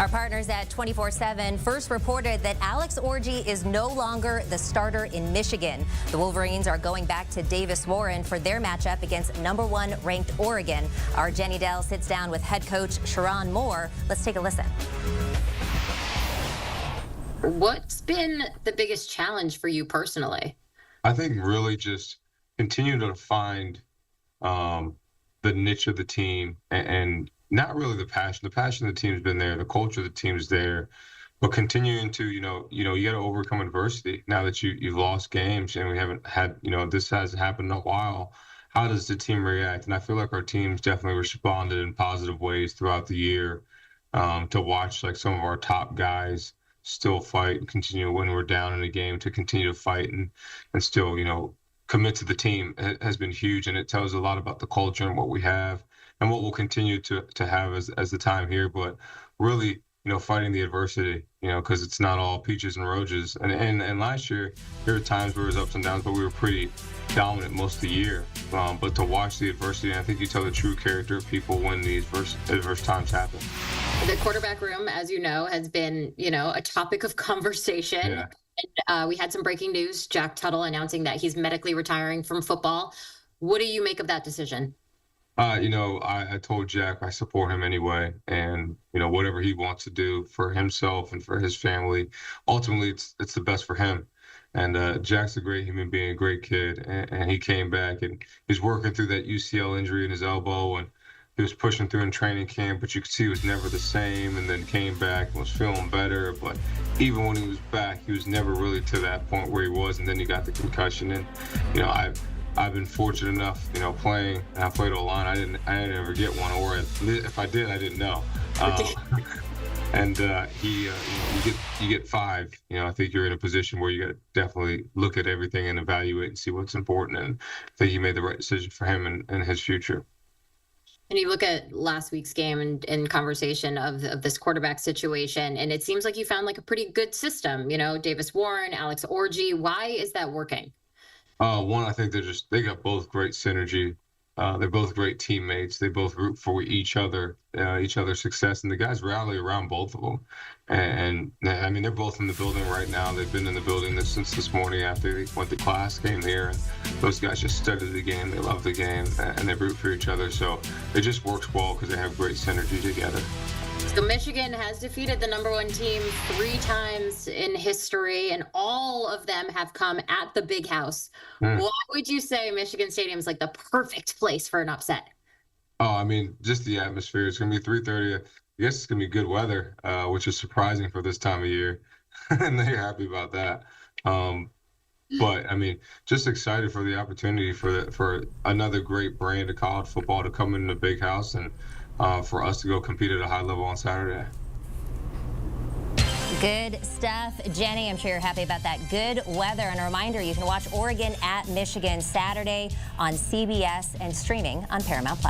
Our partners at 24/7 first reported that Alex Orji is no longer the starter in Michigan. The Wolverines are going back to Davis Warren for their matchup against #1 ranked Oregon. Our Jenny Dell sits down with head coach Sherrone Moore. Let's take a listen. What's been the biggest challenge for you personally? I think really just continue to find the niche of the team and not really the passion. The passion of the team's been there. The culture of the team's there. But continuing to, you got to overcome adversity. Now that you've lost games and we haven't had, this hasn't happened in a while. How does the team react? And I feel like our team's definitely responded in positive ways throughout the year. To watch like some of our top guys still fight and continue when we're down in a game to continue to fight and still, commit to the team has been huge. And it tells a lot about the culture and what we have and what we'll continue to have as the time here. But really, fighting the adversity, because it's not all peaches and roses. And last year, there were times where it was ups and downs, but we were pretty dominant most of the year. But to watch the adversity, and I think you tell the true character of people when these adverse times happen. The quarterback room, as you know, has been, a topic of conversation. Yeah. And, we had some breaking news. Jack Tuttle announcing that he's medically retiring from football. What do you make of that decision? I told Jack I support him anyway, and whatever he wants to do for himself and for his family, ultimately it's the best for him. And Jack's a great human being, a great kid, and he came back and he's working through that UCL injury in his elbow, and he was pushing through in training camp, but you could see he was never the same, and then came back and was feeling better. But even when he was back, he was never really to that point where he was, and then he got the concussion. And I've been fortunate enough, playing, and I played O-line. I didn't ever get one, or if I did, I didn't know. And you get 5. I think you're in a position where you got to definitely look at everything and evaluate and see what's important. And I think he made the right decision for him and his future. And you look at last week's game and conversation of this quarterback situation, and it seems like you found like a pretty good system. Davis Warren, Alex Orji. Why is that working? One, I think they got both great synergy. They're both great teammates. They both root for each other's success, and the guys rally around both of them. And I mean, they're both in the building right now. They've been in the building since this morning after they went to class, came here, and those guys just study the game. They love the game, and they root for each other. So it just works well because they have great synergy together. So Michigan has defeated the #1 team 3 times in history, and all of them have come at the Big House. Why would you say Michigan Stadium is like the perfect place for an upset? Oh, I mean, just the atmosphere. It's going to be 3:30. I guess it's going to be good weather, which is surprising for this time of year, and they're happy about that. But I mean, just excited for the opportunity for another great brand of college football to come in the Big House and for us to go compete at a high level on Saturday. Good stuff, Jenny. I'm sure you're happy about that good weather. And a reminder, you can watch Oregon at Michigan Saturday on CBS and streaming on Paramount+.